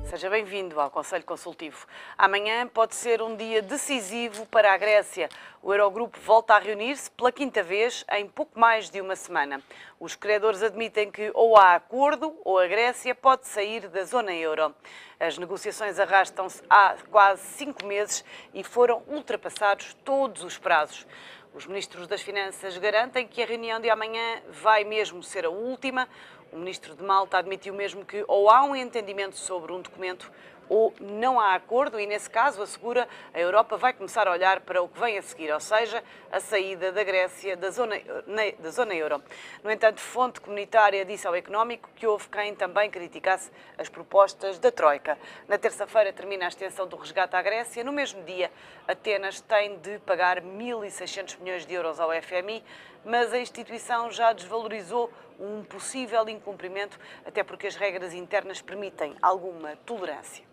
Seja bem-vindo ao Conselho Consultivo. Amanhã pode ser um dia decisivo para a Grécia. O Eurogrupo volta a reunir-se pela quinta vez em pouco mais de uma semana. Os credores admitem que ou há acordo ou a Grécia pode sair da zona euro. As negociações arrastam-se há quase 5 meses e foram ultrapassados todos os prazos. Os ministros das Finanças garantem que a reunião de amanhã vai mesmo ser a última. O ministro de Malta admitiu mesmo que ou há um entendimento sobre um documento ou não há acordo e, nesse caso, assegura, a Europa vai começar a olhar para o que vem a seguir, ou seja, a saída da Grécia da zona euro. No entanto, fonte comunitária disse ao Económico que houve quem também criticasse as propostas da Troika. Na terça-feira termina a extensão do resgate à Grécia. No mesmo dia, Atenas tem de pagar 1.600 milhões de euros ao FMI, mas a instituição já desvalorizou um possível incumprimento, até porque as regras internas permitem alguma tolerância.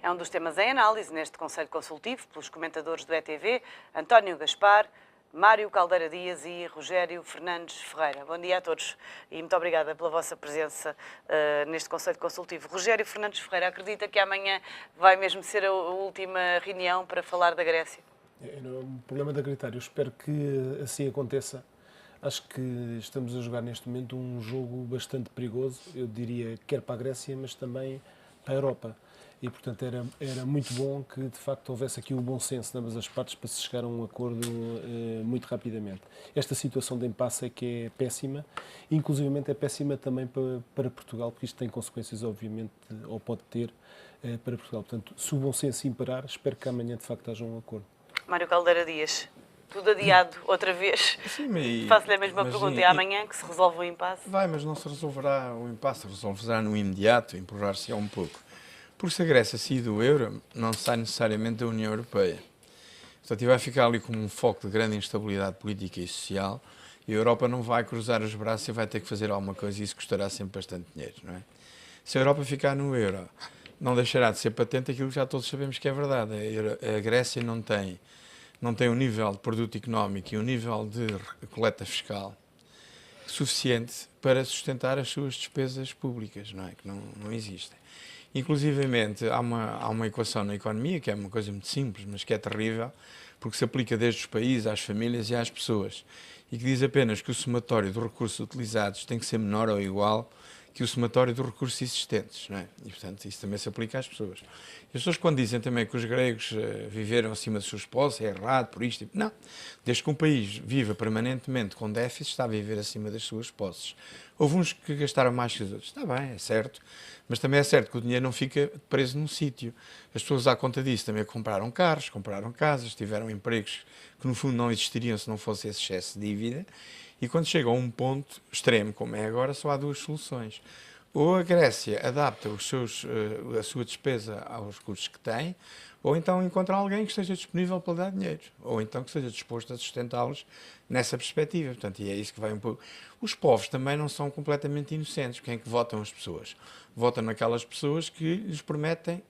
É um dos temas em análise neste Conselho Consultivo pelos comentadores do ETV, António Gaspar, Mário Caldeira Dias e Rogério Fernandes Ferreira. Bom dia a todos e muito obrigada pela vossa presença neste Conselho Consultivo. Rogério Fernandes Ferreira, acredita que amanhã vai mesmo ser a última reunião para falar da Grécia? Não é um problema de acreditar. Eu espero que assim aconteça. Acho que estamos a jogar neste momento um jogo bastante perigoso, eu diria, quer para a Grécia, mas também para a Europa. E, portanto, era muito bom que, de facto, houvesse aqui o bom senso de ambas as partes para se chegar a um acordo muito rapidamente. Esta situação de impasse é que é péssima, inclusivamente é péssima também para Portugal, porque isto tem consequências, obviamente, ou pode ter, para Portugal. Portanto, se o bom senso imperar, espero que amanhã, de facto, haja um acordo. Mário Caldeira Dias, tudo adiado outra vez. Sim, Faço-lhe a mesma pergunta. É amanhã que se resolve o impasse? Vai, mas não se resolverá o impasse, resolverá no imediato, empurrar-se um pouco. Porque se a Grécia sair do euro, não sai necessariamente da União Europeia. Portanto, vai ficar ali como um foco de grande instabilidade política e social, e a Europa não vai cruzar os braços e vai ter que fazer alguma coisa, e isso custará sempre bastante dinheiro, não é? Se a Europa ficar no euro, não deixará de ser patente aquilo que já todos sabemos que é verdade. A Grécia não tem um nível de produto económico e um nível de coleta fiscal suficiente para sustentar as suas despesas públicas, não é? Que não existem. Inclusivamente, há uma equação na economia, que é uma coisa muito simples, mas que é terrível, porque se aplica desde os países, às famílias e às pessoas, e que diz apenas que o somatório dos recursos utilizados tem que ser menor ou igual que o somatório dos recursos existentes, não é? E, portanto, isso também se aplica às pessoas. E as pessoas, quando dizem também que os gregos viveram acima dos seus posses, é errado, por isto. Não. Desde que um país viva permanentemente com déficit, está a viver acima das suas posses. Houve uns que gastaram mais que os outros. Está bem, é certo. Mas também é certo que o dinheiro não fica preso num sítio. As pessoas, à conta disso, também compraram carros, compraram casas, tiveram empregos que, no fundo, não existiriam se não fosse esse excesso de dívida. E quando chega a um ponto extremo, como é agora, só há duas soluções. Ou a Grécia adapta a sua despesa aos custos que tem, ou então encontra alguém que esteja disponível para dar dinheiro, ou então que esteja disposto a sustentá-los nessa perspectiva. Portanto, e é isso que vai um pouco. Os povos também não são completamente inocentes. Quem é que votam as pessoas? Votam naquelas pessoas que lhes prometem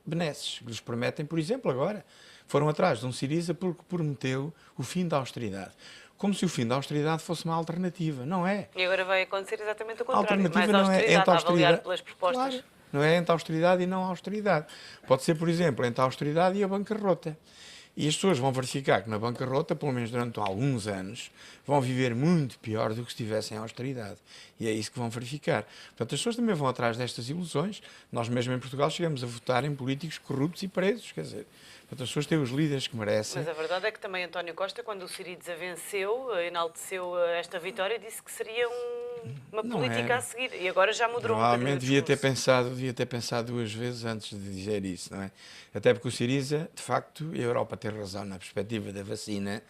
benesses, que lhes prometem, por exemplo, agora, foram atrás de um Syriza porque prometeu o fim da austeridade. Como se o fim da austeridade fosse uma alternativa. Não é. E agora vai acontecer exatamente o A contrário. alternativa Mais não é entre a avaliar austeridade. pelas propostas. Claro, não é entre austeridade e não austeridade. Pode ser, por exemplo, entre a austeridade e a bancarrota. E as pessoas vão verificar que na bancarrota, pelo menos durante alguns anos, vão viver muito pior do que se estivessem em austeridade. E é isso que vão verificar. Portanto, as pessoas também vão atrás destas ilusões. Nós mesmo em Portugal chegamos a votar em políticos corruptos e presos, quer dizer. Portanto, as pessoas têm os líderes que merecem. Mas a verdade é que também António Costa, quando o Syriza venceu, enalteceu esta vitória, disse que seria uma política a seguir. E agora já mudou um bocadinho o devia discurso. devia ter pensado duas vezes antes de dizer isso, não é? Até porque o Syriza, de facto, a Europa tem razão na perspectiva da vacina.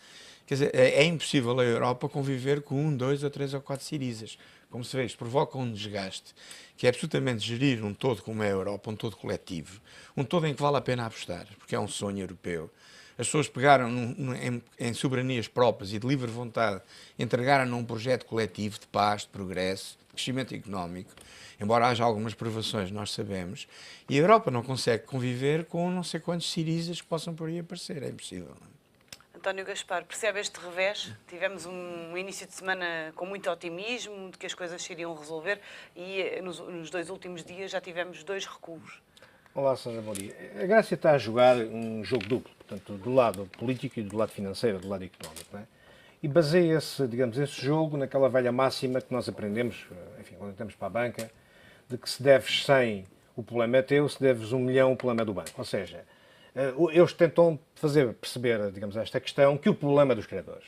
Quer dizer, é impossível a Europa conviver com 1, 2 ou 3 ou 4 Syrizas. Como se vê, isto provoca um desgaste, que é absolutamente gerir um todo como é a Europa, um todo coletivo, um todo em que vale a pena apostar, porque é um sonho europeu. As pessoas pegaram em soberanias próprias e de livre vontade, entregaram num projeto coletivo de paz, de progresso, de crescimento económico, embora haja algumas provações, nós sabemos, e a Europa não consegue conviver com não sei quantos Syrizas que possam por aí aparecer, é impossível. António Gaspar, percebe este revés? Tivemos um início de semana com muito otimismo, de que as coisas se iriam resolver e nos 2 últimos dias já tivemos 2 recuos. Olá, Sandra Maria. A Grécia está a jogar um jogo duplo, portanto, do lado político e do lado financeiro, do lado económico, não é? E baseia-se, digamos, esse jogo naquela velha máxima que nós aprendemos, enfim, quando entramos para a banca, de que se deves 100, o problema é teu, se deves 1 milhão, o problema é do banco. Ou seja, eles tentam fazer perceber, digamos, esta questão, que o problema é dos credores.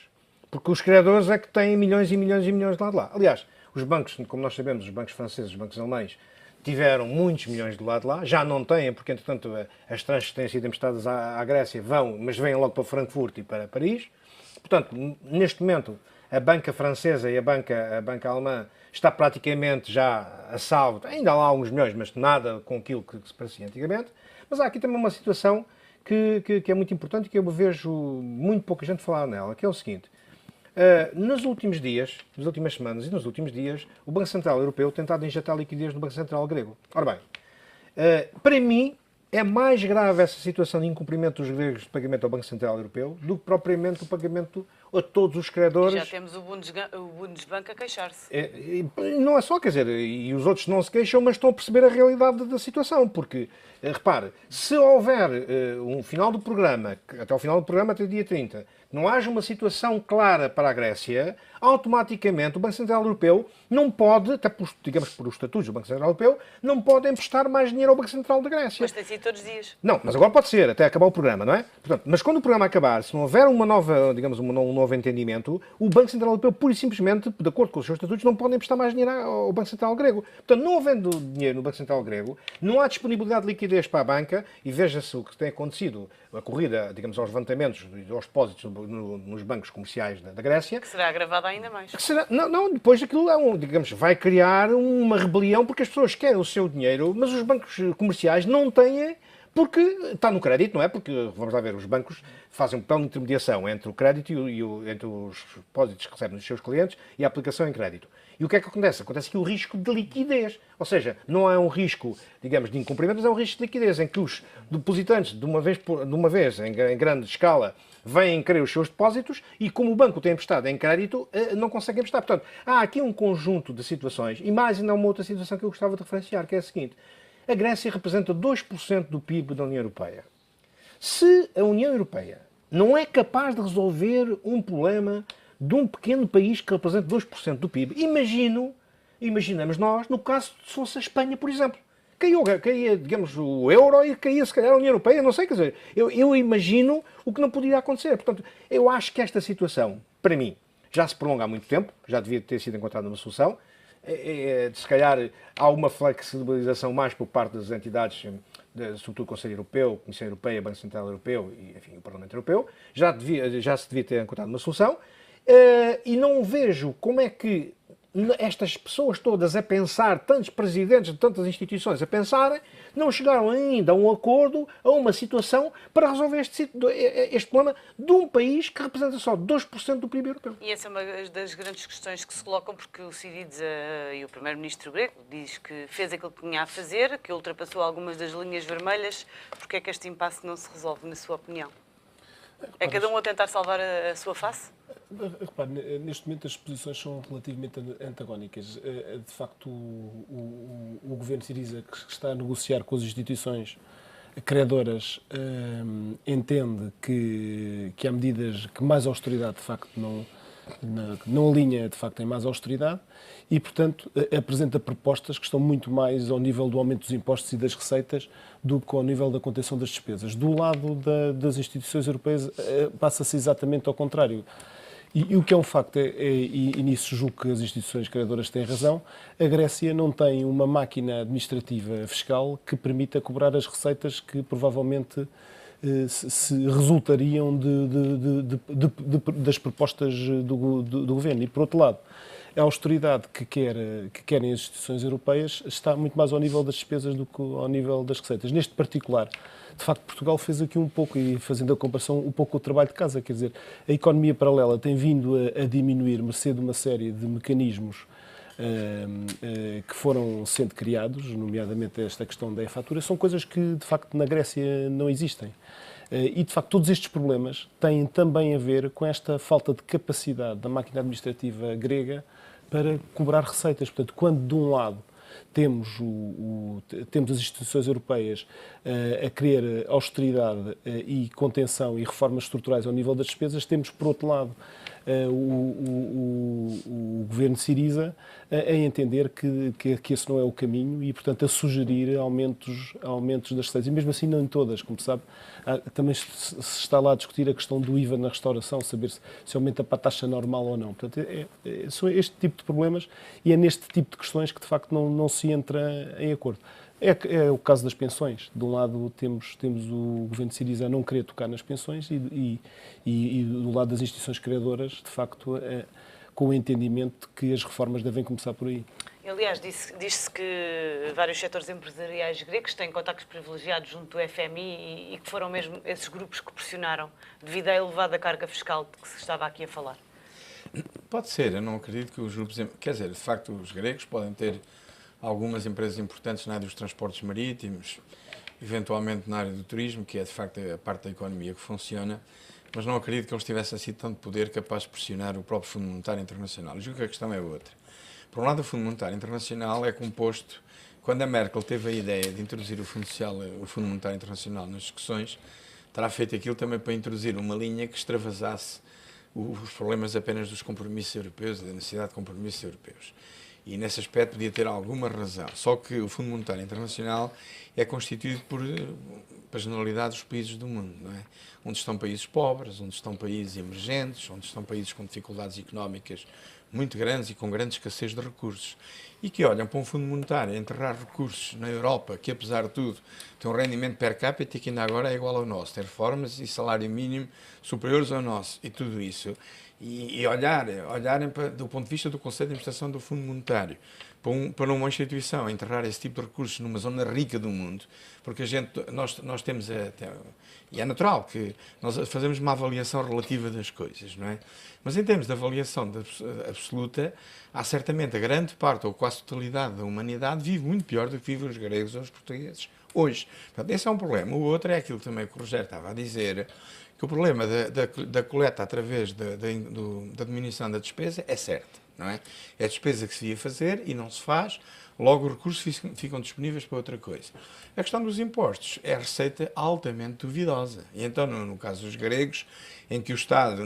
Porque os credores é que têm milhões e milhões e milhões de lá de lá. Aliás, os bancos, como nós sabemos, os bancos franceses, os bancos alemães, tiveram muitos milhões de lá de lá, já não têm, porque, entretanto, as tranches que têm sido emprestadas à Grécia vão, mas vêm logo para Frankfurt e para Paris. Portanto, neste momento, a banca francesa e a banca alemã está praticamente já a salvo. Ainda há lá alguns milhões, mas nada com aquilo que se parecia antigamente. Mas há aqui também uma situação que é muito importante e que eu vejo muito pouca gente falar nela, que é o seguinte. Nos últimos dias, nas últimas semanas e nos últimos dias, o Banco Central Europeu tem tentado injetar liquidez no Banco Central grego. Ora bem, para mim, é mais grave essa situação de incumprimento dos gregos de pagamento ao Banco Central Europeu do que propriamente o pagamento a todos os credores. Já temos o Bundesbank a queixar-se. Não é só, quer dizer, e os outros não se queixam, mas estão a perceber a realidade da situação, porque, repare, se houver um final do programa, até o final do programa, até o dia 30, não haja uma situação clara para a Grécia, automaticamente o Banco Central Europeu não pode, até por, digamos, por os estatutos do Banco Central Europeu, não pode emprestar mais dinheiro ao Banco Central da Grécia. Mas tem sido todos os dias. Não, mas agora pode ser, até acabar o programa, não é? Portanto, mas quando o programa acabar, se não houver uma nova, digamos, um novo entendimento, o Banco Central Europeu, pura e simplesmente, de acordo com os seus estatutos, não pode emprestar mais dinheiro ao Banco Central grego. Portanto, não havendo dinheiro no Banco Central grego, não há disponibilidade de liquidez para a banca, e veja-se o que tem acontecido, a corrida, digamos, aos levantamentos e aos depósitos nos bancos comerciais da Grécia. Que será agravada ainda mais. Não, depois daquilo, digamos, vai criar uma rebelião porque as pessoas querem o seu dinheiro, mas os bancos comerciais não têm, porque está no crédito, não é? Porque, vamos lá ver, os bancos fazem um papel de intermediação entre o crédito entre os depósitos que recebem dos seus clientes e a aplicação em crédito. E o que é que acontece? Acontece aqui o risco de liquidez. Ou seja, não é um risco, digamos, de incumprimento, mas é um risco de liquidez, em que os depositantes, de uma vez em grande escala, vêm querer os seus depósitos e, como o banco tem emprestado em crédito, não conseguem emprestar. Portanto, há aqui um conjunto de situações, e mais ainda uma outra situação que eu gostava de referenciar, que é a seguinte. A Grécia representa 2% do PIB da União Europeia. Se a União Europeia não é capaz de resolver um problema de um pequeno país que representa 2% do PIB, imaginamos nós, no caso se fosse a Espanha, por exemplo. Caía, digamos, o euro e caía, se calhar, a União Europeia, não sei, quer dizer, eu imagino o que não poderia acontecer. Portanto, eu acho que esta situação, para mim, já se prolonga há muito tempo, já devia ter sido encontrada uma solução. Se calhar há uma flexibilização mais por parte das entidades, sobretudo o Conselho Europeu, Comissão Europeia, Banco Central Europeu e, enfim, o Parlamento Europeu. Já se devia ter encontrado uma solução. E não vejo como é que estas pessoas todas a pensar, tantos presidentes de tantas instituições a pensarem, não chegaram ainda a um acordo, a uma situação para resolver este problema de um país que representa só 2% do PIB europeu. E essa é uma das grandes questões que se colocam, porque o Syriza e o primeiro-ministro grego diz que fez aquilo que tinha a fazer, que ultrapassou algumas das linhas vermelhas. Porque é que este impasse não se resolve, na sua opinião? É cada um a tentar salvar a sua face? Repare, neste momento as posições são relativamente antagónicas. De facto, o governo Syriza, que está a negociar com as instituições credoras, entende que há medidas que mais austeridade, de facto, não alinha, de facto, em mais austeridade e, portanto, apresenta propostas que estão muito mais ao nível do aumento dos impostos e das receitas do que ao nível da contenção das despesas. Do lado das instituições europeias, passa-se exatamente ao contrário. E o que é um facto, e nisso julgo que as instituições criadoras têm razão, a Grécia não tem uma máquina administrativa fiscal que permita cobrar as receitas que provavelmente se resultariam das propostas do governo. E, por outro lado, a austeridade que querem as instituições europeias está muito mais ao nível das despesas do que ao nível das receitas. Neste particular, de facto, Portugal fez aqui um pouco, e fazendo a comparação, um pouco o trabalho de casa, quer dizer, a economia paralela tem vindo a diminuir, mercê de uma série de mecanismos que foram sendo criados, nomeadamente esta questão da e-fatura, são coisas que, de facto, na Grécia não existem. E, de facto, todos estes problemas têm também a ver com esta falta de capacidade da máquina administrativa grega para cobrar receitas. Portanto, quando, de um lado, temos, temos as instituições europeias a querer austeridade e contenção e reformas estruturais ao nível das despesas, temos, por outro lado, o governo Syriza a entender que esse não é o caminho e, portanto, a sugerir aumentos das receitas. E mesmo assim, não em todas, como se sabe, também se está lá a discutir a questão do IVA na restauração, saber se aumenta para a taxa normal ou não. Portanto, são este tipo de problemas e é neste tipo de questões que, de facto, não se entra em acordo. É o caso das pensões. De um lado temos o governo de Syriza a não querer tocar nas pensões e do lado das instituições criadoras, de facto, com o entendimento de que as reformas devem começar por aí. Aliás, diz-se que vários setores empresariais gregos têm contactos privilegiados junto do FMI e que foram mesmo esses grupos que pressionaram devido à elevada carga fiscal de que se estava aqui a falar. Pode ser, eu não acredito que os grupos... Quer dizer, de facto, os gregos podem ter algumas empresas importantes na área dos transportes marítimos, eventualmente na área do turismo, que é de facto a parte da economia que funciona, mas não acredito que eles tivessem assim tanto poder capaz de pressionar o próprio Fundo Monetário Internacional. Eu julgo que a questão é outra. Por um lado, o Fundo Monetário Internacional é composto, quando a Merkel teve a ideia de introduzir o Fundo Monetário Internacional nas discussões, terá feito aquilo também para introduzir uma linha que extravasasse os problemas apenas dos compromissos europeus, da necessidade de compromissos europeus. E nesse aspecto podia ter alguma razão. Só que o Fundo Monetário Internacional é constituído por a generalidade dos países do mundo, não é? Onde estão países pobres, onde estão países emergentes, onde estão países com dificuldades económicas muito grandes e com grande escassez de recursos. E que olham para um Fundo Monetário a enterrar recursos na Europa, que apesar de tudo tem um rendimento per capita que ainda agora é igual ao nosso, tem reformas e salário mínimo superiores ao nosso, e tudo isso. E olharem do ponto de vista do Conselho de Administração do Fundo Monetário para uma instituição a enterrar esse tipo de recursos numa zona rica do mundo, porque nós temos, e é natural que nós fazemos uma avaliação relativa das coisas, não é? Mas em termos de avaliação absoluta, há certamente a grande parte ou quase totalidade da humanidade vive muito pior do que vivem os gregos ou os portugueses hoje. Portanto, esse é um problema. O outro é aquilo também que o Rogério estava a dizer, que o problema da coleta através da diminuição da despesa é certo, não é? É a despesa que se ia fazer e não se faz, logo os recursos ficam disponíveis para outra coisa. A questão dos impostos é receita altamente duvidosa. E então, no caso dos gregos, em que o Estado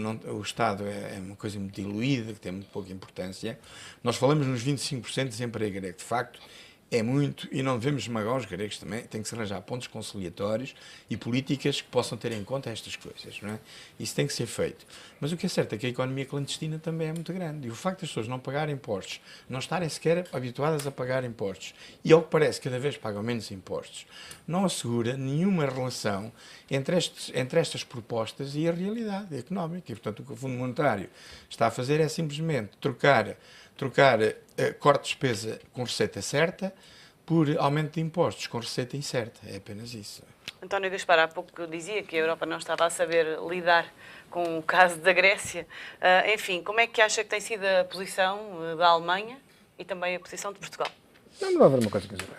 é uma coisa muito diluída, que tem muito pouca importância, nós falamos nos 25% de desemprego grego. De facto, é muito, e não devemos esmagar os gregos também, tem que se arranjar pontos conciliatórios e políticas que possam ter em conta estas coisas, não é? Isso tem que ser feito. Mas o que é certo é que a economia clandestina também é muito grande, e o facto das pessoas não pagarem impostos, não estarem sequer habituadas a pagar impostos, e ao que parece cada vez pagam menos impostos, não assegura nenhuma relação entre estas propostas e a realidade económica. E, portanto, o que o Fundo Monetário está a fazer é simplesmente trocar corte de despesa com receita certa por aumento de impostos com receita incerta. É apenas isso. António Gaspar, há pouco dizia que a Europa não estava a saber lidar com o caso da Grécia. Enfim, como é que acha que tem sido a posição da Alemanha e também a posição de Portugal? Não vai haver uma coisa, quer dizer,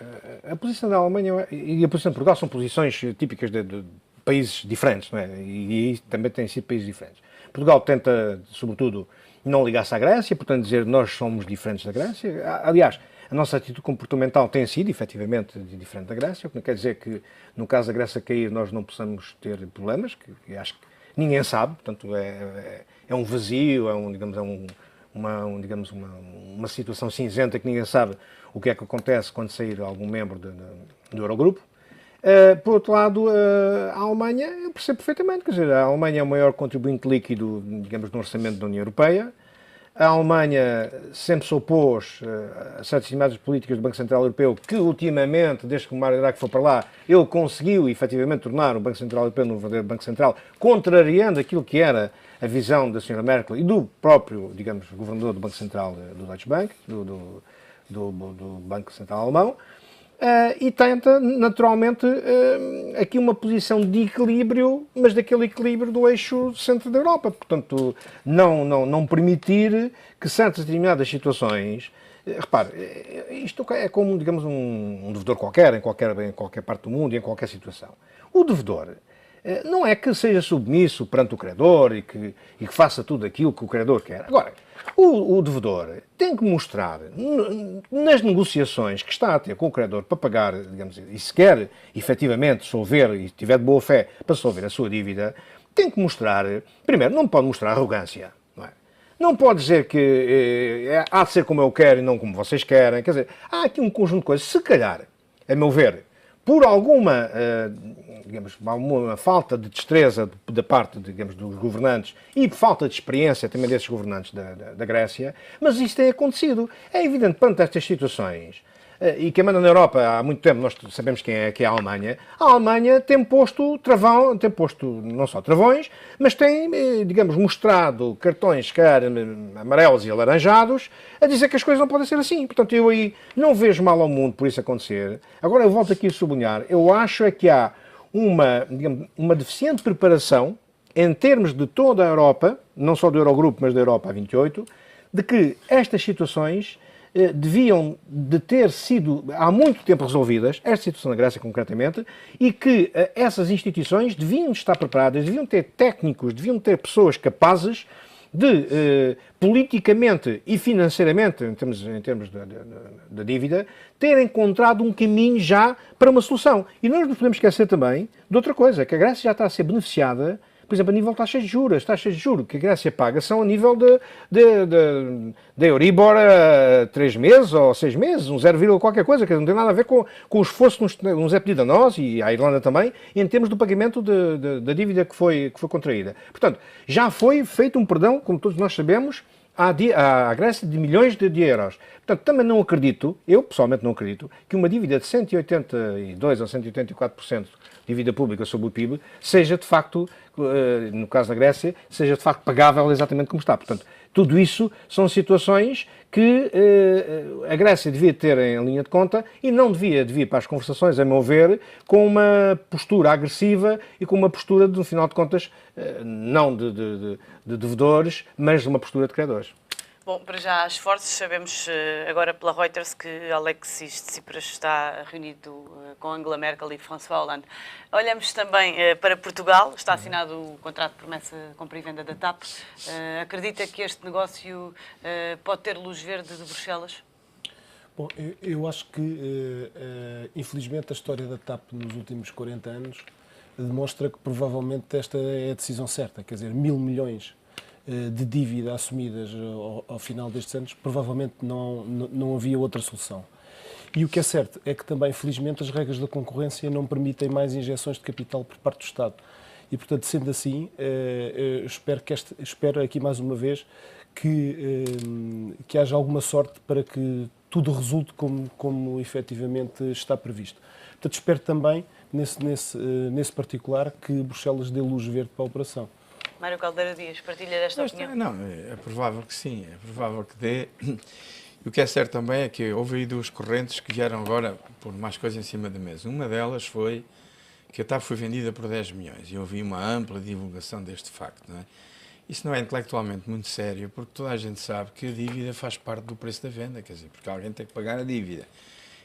a posição da Alemanha e a posição de Portugal são posições típicas de países diferentes, não é? E também têm sido países diferentes. Portugal tenta, sobretudo, não ligar-se à Grécia, portanto dizer nós somos diferentes da Grécia. Aliás, a nossa atitude comportamental tem sido, efetivamente, diferente da Grécia, o que não quer dizer que, no caso da Grécia cair, nós não possamos ter problemas, que acho que ninguém sabe, portanto é um vazio, uma situação cinzenta que ninguém sabe o que é que acontece quando sair algum membro do Eurogrupo. Por outro lado, a Alemanha, eu percebo perfeitamente, quer dizer, a Alemanha é o maior contribuinte líquido, digamos, no orçamento da União Europeia. A Alemanha sempre se opôs a certas determinadas políticas do Banco Central Europeu, que ultimamente, desde que o Mário Draghi foi para lá, ele conseguiu efetivamente tornar o Banco Central Europeu no verdadeiro Banco Central, contrariando aquilo que era a visão da Sra. Merkel e do próprio, digamos, governador do Banco Central do Deutsche Bank, do Banco Central Alemão. E tenta, naturalmente, aqui uma posição de equilíbrio, mas daquele equilíbrio do eixo centro da Europa. Portanto, não permitir que certas determinadas situações... Repare, isto é como, digamos, um devedor qualquer, em qualquer parte do mundo e em qualquer situação. O devedor não é que seja submisso perante o credor e que faça tudo aquilo que o credor quer. Agora, o devedor tem que mostrar nas negociações que está a ter com o credor para pagar, digamos, e se quer efetivamente solver e tiver de boa fé para solver a sua dívida, tem que mostrar, primeiro, não pode mostrar arrogância. Não pode dizer que há de ser como eu quero e não como vocês querem. Quer dizer, há aqui um conjunto de coisas. Se calhar, a meu ver, por alguma, digamos, uma falta de destreza da parte, digamos, dos governantes e falta de experiência também desses governantes da Grécia, mas isso tem acontecido. É evidente, perante estas situações, e quem manda na Europa há muito tempo, nós sabemos quem é a Alemanha. A Alemanha tem posto travão, tem posto não só travões, mas tem, digamos, mostrado cartões, quer amarelos e alaranjados, a dizer que as coisas não podem ser assim. Portanto, eu aí não vejo mal ao mundo por isso acontecer. Agora, eu volto aqui a sublinhar, eu acho é que há digamos, uma deficiente preparação em termos de toda a Europa, não só do Eurogrupo, mas da Europa a 28, de que estas situações deviam de ter sido há muito tempo resolvidas, esta situação da Grécia concretamente, e que essas instituições deviam estar preparadas, deviam ter técnicos, deviam ter pessoas capazes de, politicamente e financeiramente, em termos da dívida, ter encontrado um caminho já para uma solução. E nós não podemos esquecer também de outra coisa, que a Grécia já está a ser beneficiada, por exemplo, a nível de taxas de juros. As taxas de juros que a Grécia paga são a nível de Euribor a 3 meses ou 6 meses, um 0, qualquer coisa, que não tem nada a ver com o esforço que nos é pedido a nós e à Irlanda também, em termos do pagamento da dívida que foi contraída. Portanto, já foi feito um perdão, como todos nós sabemos, à Grécia de milhões de euros. Portanto, também não acredito, eu pessoalmente não acredito, que uma dívida de 182% ou 184% de dívida pública sobre o PIB seja de facto, no caso da Grécia, seja de facto pagável exatamente como está. Portanto, tudo isso são situações que a Grécia devia ter em linha de conta e não devia vir para as conversações, a meu ver, com uma postura agressiva e com uma postura, no final de contas, não de devedores, mas de uma postura de credores. Bom, para já há esforços. Sabemos agora pela Reuters que Alexis Tsipras está reunido com Angela Merkel e François Hollande. Olhamos também para Portugal. Está assinado o contrato de promessa de compra e venda da TAP. Acredita que este negócio pode ter luz verde de Bruxelas? Bom, eu acho que, infelizmente, a história da TAP nos últimos 40 anos demonstra que provavelmente esta é a decisão certa. Quer dizer, 1.000 milhões de dívida assumidas ao final destes anos, provavelmente não havia outra solução. E o que é certo é que também, felizmente, as regras da concorrência não permitem mais injeções de capital por parte do Estado. E, portanto, sendo assim, espero aqui mais uma vez que haja alguma sorte para que tudo resulte como efetivamente está previsto. Portanto, espero também, nesse particular, que Bruxelas dê luz verde para a operação. Mário Caldeira Dias, partilha desta opinião? Não, é provável que sim, é provável que dê. E o que é certo também é que houve aí duas correntes que vieram agora por mais coisas em cima da mesa. Uma delas foi que a TAP foi vendida por 10 milhões e houve uma ampla divulgação deste facto. Não é? Isso não é intelectualmente muito sério, porque toda a gente sabe que a dívida faz parte do preço da venda, quer dizer, porque alguém tem que pagar a dívida.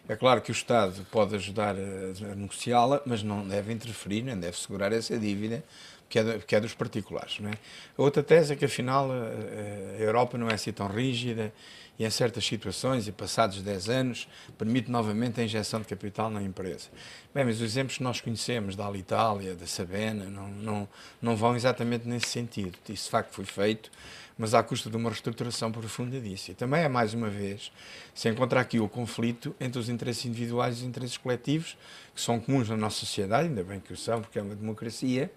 É claro que o Estado pode ajudar a negociá-la, mas não deve interferir, nem deve segurar essa dívida, que é dos particulares. Não é? A outra tese é que, afinal, a Europa não é assim tão rígida e, em certas situações, e passados 10 anos, permite novamente a injeção de capital na empresa. Bem, mas os exemplos que nós conhecemos da Alitalia, da Sabena, não vão exatamente nesse sentido. Isso, de facto, foi feito, mas à custa de uma reestruturação profunda disso. E também é, mais uma vez, se encontra aqui o conflito entre os interesses individuais e os interesses coletivos, que são comuns na nossa sociedade, ainda bem que o são, porque é uma democracia,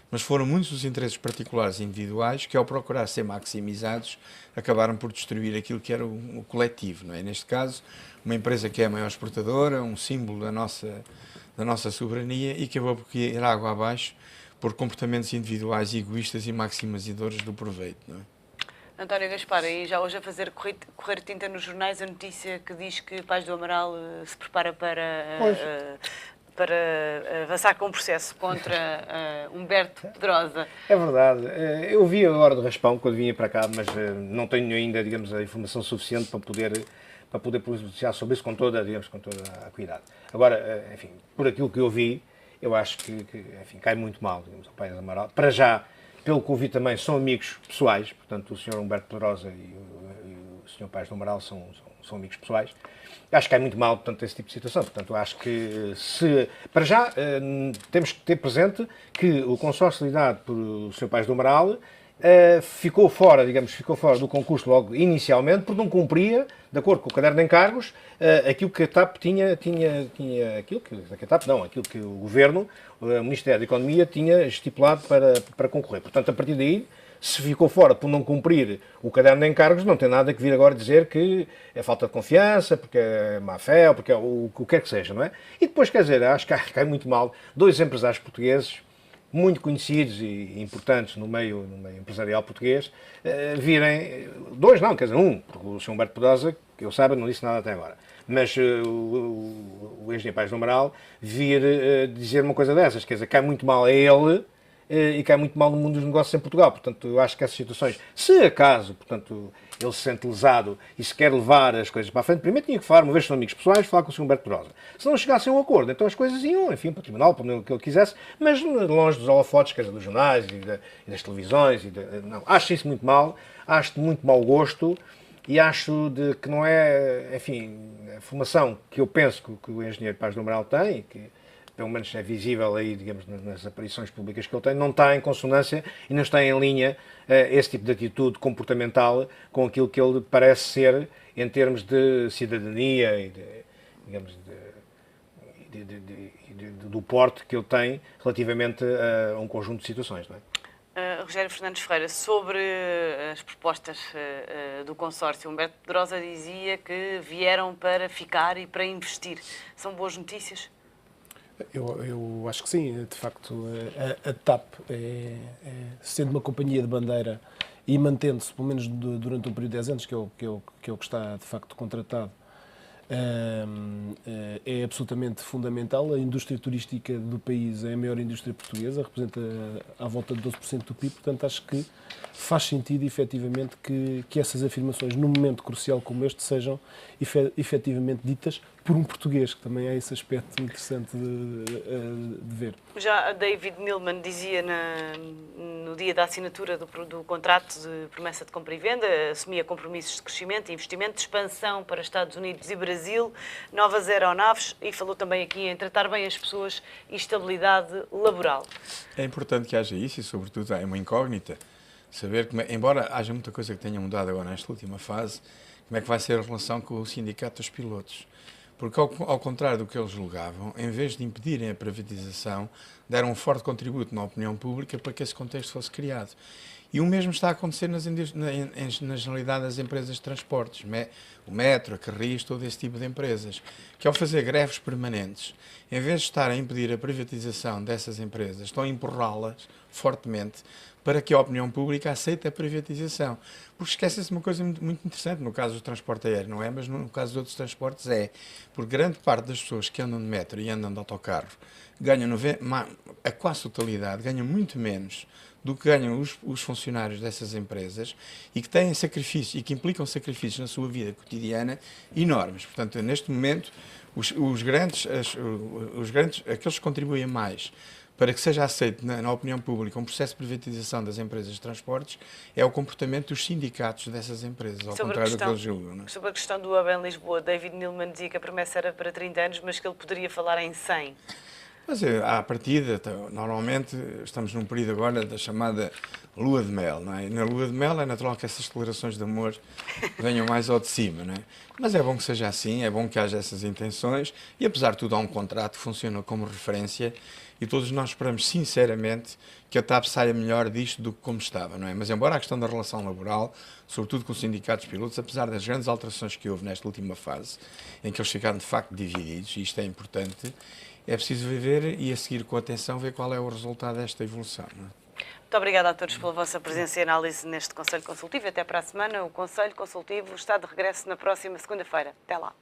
mas foram muitos os interesses particulares e individuais que, ao procurar ser maximizados, acabaram por destruir aquilo que era o coletivo. Não é? Neste caso, uma empresa que é a maior exportadora, um símbolo da nossa soberania e que acabou por ir água abaixo por comportamentos individuais egoístas e maximizadores do proveito. Não é? António Gaspar, e já hoje a fazer correr tinta nos jornais a notícia que diz que Paz do Amaral se prepara para avançar com um processo contra Humberto Pedrosa. É verdade. Eu vi agora do raspão quando vinha para cá, mas não tenho ainda, digamos, a informação suficiente para poder pronunciar sobre isso com toda a cuidado. Agora, enfim, por aquilo que eu vi, eu acho que enfim, cai muito mal, digamos, ao Paes do Amaral. Para já, pelo que ouvi também, são amigos pessoais, portanto, o Sr. Humberto Pedrosa e o Sr. Paes do Amaral são amigos pessoais. Acho que cai muito mal, portanto, esse tipo de situação. Portanto, acho que, para já, temos que ter presente que o consórcio liderado pelo Sr. Paes do Amaral ficou fora do concurso logo inicialmente, porque não cumpria, de acordo com o caderno de encargos, aquilo que a TAP aquilo que o Governo, o Ministério da Economia, tinha estipulado para concorrer. Portanto, a partir daí, se ficou fora por não cumprir o caderno de encargos, não tem nada que vir agora dizer que é falta de confiança, porque é má fé, ou porque é o que quer que seja, não é? E depois, quer dizer, acho que cai muito mal dois empresários portugueses, muito conhecidos e importantes no meio empresarial português, virem, dois não, quer dizer, um, porque o Sr. Humberto Pedrosa, que eu saiba, não disse nada até agora, mas o engenheiro Paes do Amaral vir dizer uma coisa dessas, quer dizer, cai muito mal a ele e cai muito mal no mundo dos negócios em Portugal. Portanto, eu acho que essas situações, se acaso, portanto, ele se sente lesado e se quer levar as coisas para a frente, primeiro tinha que falar, uma vez que são amigos pessoais, falar com o Sr. Humberto Pedrosa. Se não chegassem a um acordo, então as coisas iam, enfim, para o tribunal, para o que ele quisesse, mas longe dos holofotes, quer dizer, dos jornais e das televisões. Não, acho isso muito mal, acho de muito mau gosto e acho que não é, enfim, a formação que eu penso que o engenheiro Paes do Amaral tem, que pelo menos é visível aí, digamos, nas aparições públicas que ele tem, não está em consonância e não está em linha esse tipo de atitude comportamental com aquilo que ele parece ser em termos de cidadania e do porte que ele tem relativamente a um conjunto de situações, não é? Rogério Fernandes Ferreira, sobre as propostas do consórcio, Humberto Pedrosa dizia que vieram para ficar e para investir. São boas notícias? Eu acho que sim, de facto, a TAP, sendo uma companhia de bandeira e mantendo-se, pelo menos durante um período de 10 anos, que é o que está de facto contratado, é absolutamente fundamental. A indústria turística do país é a maior indústria portuguesa, representa à volta de 12% do PIB, portanto acho que faz sentido efetivamente que essas afirmações, num momento crucial como este, sejam efetivamente ditas por um português, que também é esse aspecto interessante de ver. Já David Milman dizia no dia da assinatura do contrato de promessa de compra e venda, assumia compromissos de crescimento, investimento, de expansão para Estados Unidos e Brasil, novas aeronaves e falou também aqui em tratar bem as pessoas e estabilidade laboral. É importante que haja isso e, sobretudo, é uma incógnita saber, embora haja muita coisa que tenha mudado agora nesta última fase, como é que vai ser a relação com o sindicato dos pilotos. Porque, ao contrário do que eles julgavam, em vez de impedirem a privatização, deram um forte contributo na opinião pública para que esse contexto fosse criado. E o mesmo está a acontecer na generalidade das empresas de transportes, o metro, a Carris, todo esse tipo de empresas, que ao fazer greves permanentes, em vez de estar a impedir a privatização dessas empresas, estão a empurrá-las fortemente para que a opinião pública aceite a privatização. Porque esquece-se uma coisa muito interessante, no caso do transporte aéreo, não é? Mas no caso de outros transportes é. Porque grande parte das pessoas que andam de metro e andam de autocarro ganham, a quase totalidade, ganham muito menos do que ganham os funcionários dessas empresas e que têm sacrifícios e que implicam sacrifícios na sua vida cotidiana enormes. Portanto, neste momento, aqueles que contribuem mais para que seja aceito na opinião pública um processo de privatização das empresas de transportes é o comportamento dos sindicatos dessas empresas, ao contrário do que eles julgam. Não é? Sobre a questão do hub em Lisboa, David Milman dizia que a promessa era para 30 anos, mas que ele poderia falar em 100. Mas à partida, normalmente, estamos num período agora da chamada lua de mel, não é? E na lua de mel é natural que essas declarações de amor venham mais ao de cima, não é? Mas é bom que seja assim, é bom que haja essas intenções e, apesar de tudo, há um contrato que funciona como referência e todos nós esperamos, sinceramente, que a TAP saia melhor disto do que como estava, não é? Mas, embora a questão da relação laboral, sobretudo com os sindicatos de pilotos, apesar das grandes alterações que houve nesta última fase, em que eles ficaram, de facto, divididos, e isto é importante, é preciso viver e a seguir com atenção ver qual é o resultado desta evolução. Não é? Muito obrigada a todos pela vossa presença e análise neste Conselho Consultivo. Até para a semana. O Conselho Consultivo está de regresso na próxima segunda-feira. Até lá.